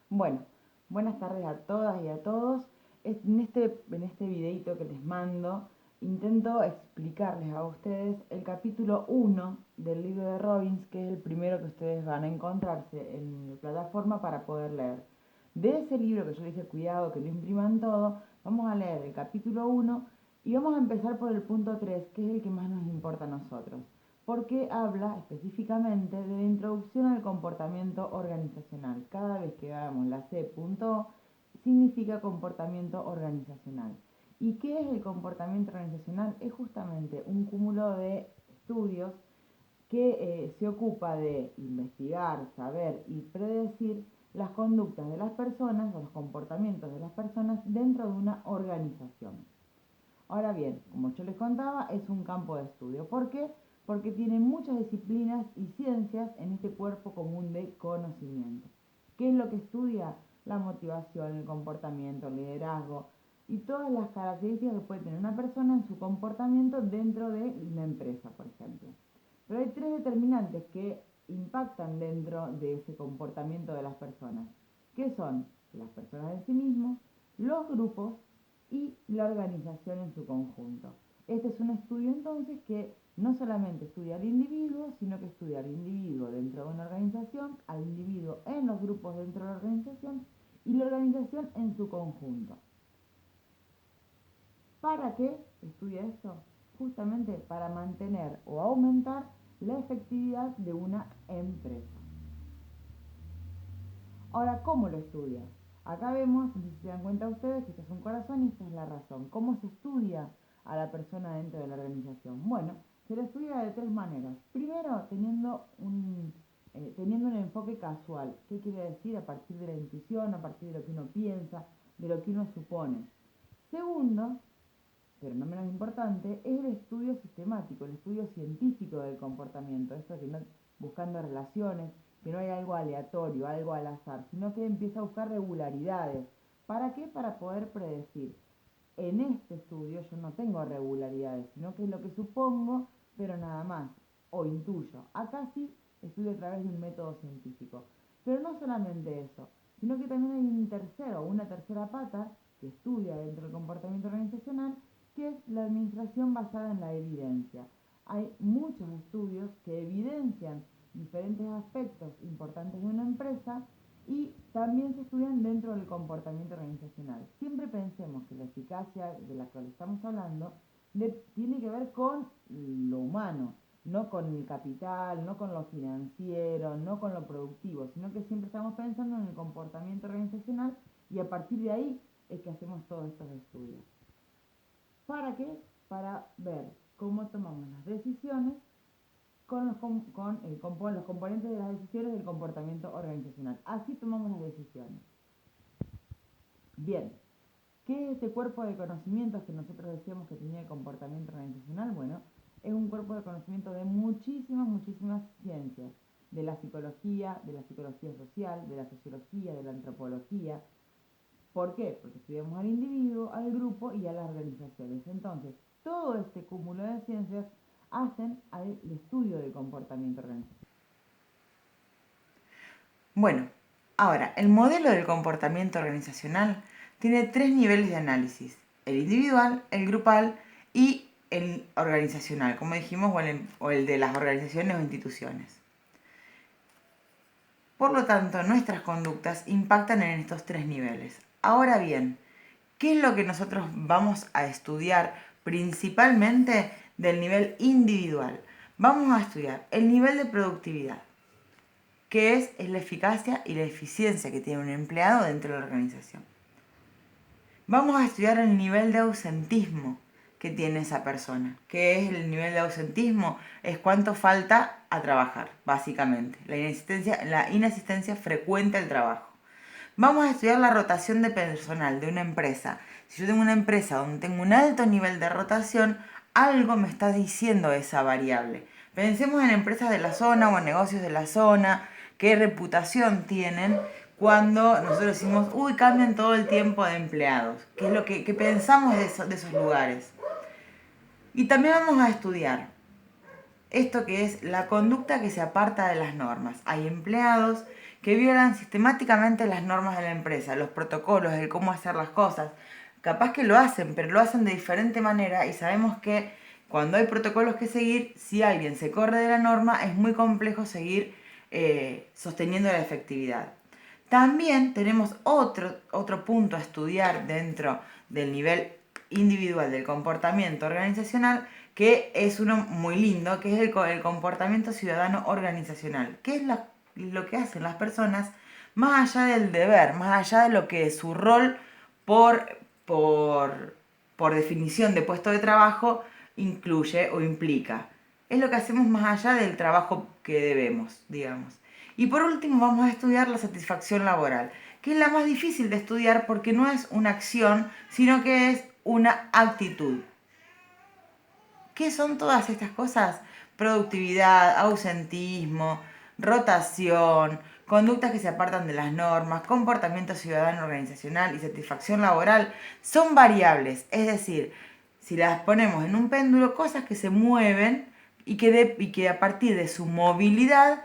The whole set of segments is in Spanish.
Bueno, buenas tardes a todas y a todos. En este videito que les mando, intento explicarles a ustedes el capítulo 1 del libro de Robbins, que es el primero que ustedes van a encontrarse en la plataforma para poder leer. De ese libro que yo les dije, cuidado, que lo impriman todo, vamos a leer el capítulo 1 y vamos a empezar por el punto 3, que es el que más nos importa a nosotros, porque habla específicamente de la introducción al comportamiento organizacional. Cada vez que hagamos la C.O, significa comportamiento organizacional. ¿Y qué es el comportamiento organizacional? Es justamente un cúmulo de estudios que se ocupa de investigar, saber y predecir las conductas de las personas o los comportamientos de las personas dentro de una organización. Ahora bien, como yo les contaba, es un campo de estudio. ¿Por qué? Porque tiene muchas disciplinas y ciencias en este cuerpo común de conocimiento. ¿Qué es lo que estudia? La motivación, el comportamiento, el liderazgo y todas las características que puede tener una persona en su comportamiento dentro de una empresa, por ejemplo. Pero hay tres determinantes que impactan dentro de ese comportamiento de las personas, que son las personas en sí mismos, los grupos y la organización en su conjunto. Este es un estudio entonces que no solamente estudia al individuo, sino que estudia al individuo dentro de una organización, al individuo en los grupos dentro de la organización y la organización en su conjunto. ¿Para qué estudia esto? Justamente para mantener o aumentar la efectividad de una empresa. Ahora, ¿cómo lo estudia? Acá vemos, no sé si se dan cuenta ustedes, que este es un corazón y esta es la razón. ¿Cómo se estudia a la persona dentro de la organización? Bueno, se lo estudia de tres maneras. Primero, teniendo un enfoque casual. ¿Qué quiere decir? A partir de la intuición, a partir de lo que uno piensa, de lo que uno supone. Segundo, pero no menos importante, es el estudio sistemático, el estudio científico del comportamiento. Esto que no buscando relaciones, que no hay algo aleatorio, algo al azar, sino que empieza a buscar regularidades. ¿Para qué? Para poder predecir. En este estudio yo no tengo regularidades, sino que es lo que supongo, pero nada más, o intuyo. Acá sí estudio a través de un método científico. Pero no solamente eso, sino que también hay un tercero, una tercera pata que estudia dentro del comportamiento organizacional, que es la administración basada en la evidencia. Hay muchos estudios que evidencian diferentes aspectos importantes de una empresa y también se estudian dentro del comportamiento organizacional. Siempre pensemos que la eficacia de la que estamos hablando tiene que ver con lo humano, no con el capital, no con lo financiero, no con lo productivo, sino que siempre estamos pensando en el comportamiento organizacional y a partir de ahí es que hacemos todos estos estudios. ¿Para qué? Para ver cómo tomamos las decisiones con los componentes de las decisiones del comportamiento organizacional. Así tomamos las decisiones. Bien, ¿qué es este cuerpo de conocimientos que nosotros decíamos que tenía el comportamiento organizacional? Bueno, es un cuerpo de conocimiento de muchísimas ciencias, de la psicología social, de la sociología, de la antropología. ¿Por qué? Porque estudiamos al individuo, al grupo y a las organizaciones. Entonces, todo este cúmulo de ciencias hacen al estudio del comportamiento organizacional. Bueno, ahora, el modelo del comportamiento organizacional tiene tres niveles de análisis: el individual, el grupal y el organizacional, como dijimos, o el de las organizaciones o instituciones. Por lo tanto, nuestras conductas impactan en estos tres niveles. Ahora bien, ¿qué es lo que nosotros vamos a estudiar principalmente del nivel individual? Vamos a estudiar el nivel de productividad, que es la eficacia y la eficiencia que tiene un empleado dentro de la organización. Vamos a estudiar el nivel de ausentismo que tiene esa persona. ¿Qué es el nivel de ausentismo? Es cuánto falta a trabajar, básicamente. La inasistencia frecuente al trabajo. Vamos a estudiar la rotación de personal de una empresa. Si yo tengo una empresa donde tengo un alto nivel de rotación, algo me está diciendo esa variable. Pensemos en empresas de la zona o en negocios de la zona, qué reputación tienen cuando nosotros decimos, uy, cambian todo el tiempo de empleados. ¿Qué es lo que pensamos de esos lugares? Y también vamos a estudiar Esto que es la conducta que se aparta de las normas. Hay empleados que violan sistemáticamente las normas de la empresa, los protocolos, el cómo hacer las cosas. Capaz que lo hacen, pero lo hacen de diferente manera y sabemos que cuando hay protocolos que seguir, si alguien se corre de la norma, es muy complejo seguir sosteniendo la efectividad. También tenemos otro punto a estudiar dentro del nivel individual del comportamiento organizacional, que es uno muy lindo, que es el comportamiento ciudadano organizacional, que es lo que hacen las personas más allá del deber, más allá de lo que es su rol por, por, por definición de puesto de trabajo incluye o implica. Es lo que hacemos más allá del trabajo que debemos, digamos. Y por último vamos a estudiar la satisfacción laboral, que es la más difícil de estudiar porque no es una acción, sino que es una actitud. ¿Qué son todas estas cosas? Productividad, ausentismo, rotación, conductas que se apartan de las normas, comportamiento ciudadano organizacional y satisfacción laboral son variables. Es decir, si las ponemos en un péndulo, cosas que se mueven y que a partir de su movilidad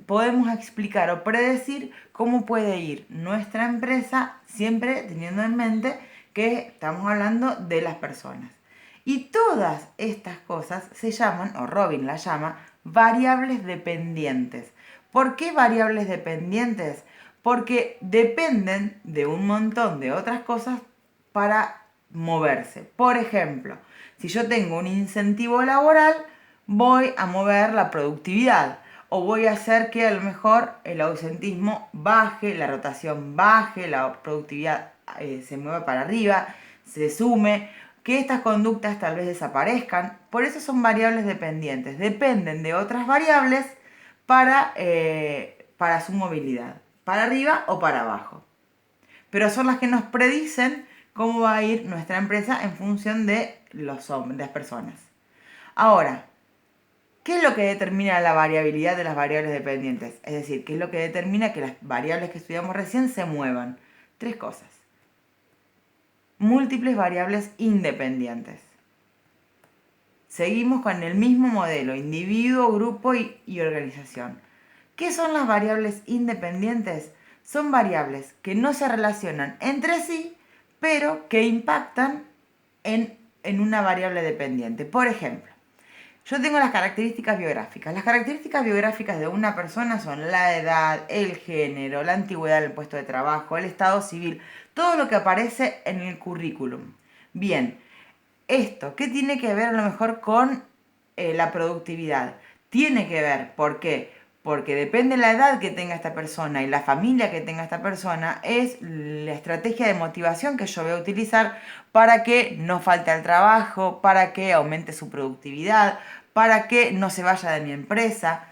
podemos explicar o predecir cómo puede ir nuestra empresa, siempre teniendo en mente que estamos hablando de las personas. Y todas estas cosas se llaman, o Robin las llama, variables dependientes. ¿Por qué variables dependientes? Porque dependen de un montón de otras cosas para moverse. Por ejemplo, si yo tengo un incentivo laboral, voy a mover la productividad o voy a hacer que a lo mejor el ausentismo baje, la rotación baje, la productividad se mueva para arriba, se sume, que estas conductas tal vez desaparezcan. Por eso son variables dependientes, dependen de otras variables para su movilidad, para arriba o para abajo. Pero son las que nos predicen cómo va a ir nuestra empresa en función de los hombres, de las personas. Ahora, ¿qué es lo que determina la variabilidad de las variables dependientes? Es decir, ¿qué es lo que determina que las variables que estudiamos recién se muevan? Tres cosas. Múltiples variables independientes. Seguimos con el mismo modelo, individuo, grupo y organización. ¿Qué son las variables independientes? Son variables que no se relacionan entre sí, pero que impactan en una variable dependiente. Por ejemplo, yo tengo las características biográficas. Las características biográficas de una persona son la edad, el género, la antigüedad del puesto de trabajo, el estado civil, todo lo que aparece en el currículum. Bien, esto, ¿qué tiene que ver a lo mejor con la productividad? Tiene que ver, ¿por qué? Porque depende de la edad que tenga esta persona y la familia que tenga esta persona, es la estrategia de motivación que yo voy a utilizar para que no falte al trabajo, para que aumente su productividad, para que no se vaya de mi empresa.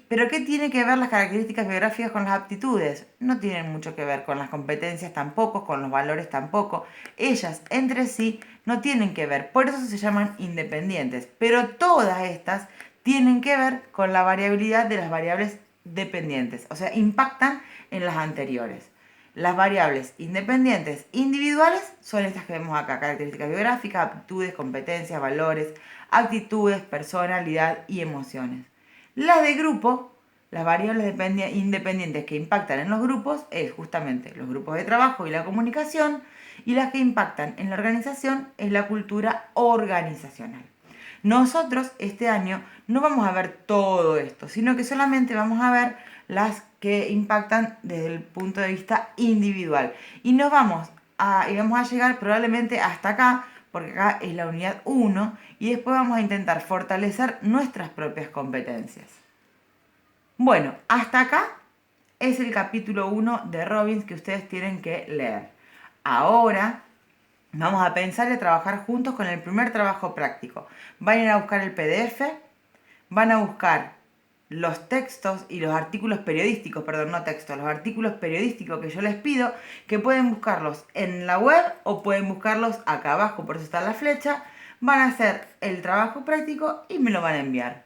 ¿Pero qué tiene que ver las características biográficas con las aptitudes? No tienen mucho que ver con las competencias tampoco, con los valores tampoco. Ellas entre sí no tienen que ver, por eso se llaman independientes. Pero todas estas tienen que ver con la variabilidad de las variables dependientes, o sea, impactan en las anteriores. Las variables independientes individuales son estas que vemos acá: características biográficas, aptitudes, competencias, valores, actitudes, personalidad y emociones. Las de grupo, las variables independientes que impactan en los grupos, es justamente los grupos de trabajo y la comunicación, y las que impactan en la organización es la cultura organizacional. Nosotros este año no vamos a ver todo esto, sino que solamente vamos a ver las que impactan desde el punto de vista individual. Y vamos a llegar probablemente hasta acá, porque acá es la unidad 1, y después vamos a intentar fortalecer nuestras propias competencias. Bueno, hasta acá es el capítulo 1 de Robbins que ustedes tienen que leer. Ahora vamos a pensar y a trabajar juntos con el primer trabajo práctico. Van a ir a buscar el PDF, van a buscar los textos y los artículos periodísticos, los artículos periodísticos que yo les pido, que pueden buscarlos en la web o pueden buscarlos acá abajo, por eso está la flecha. Van a hacer el trabajo práctico y me lo van a enviar.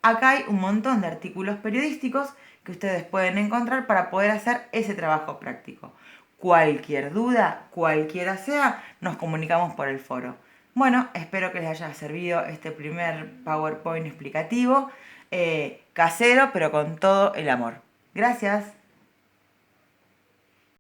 Acá hay un montón de artículos periodísticos que ustedes pueden encontrar para poder hacer ese trabajo práctico. Cualquier duda, cualquiera sea, nos comunicamos por el foro. Bueno, espero que les haya servido este primer PowerPoint explicativo, casero, pero con todo el amor. Gracias.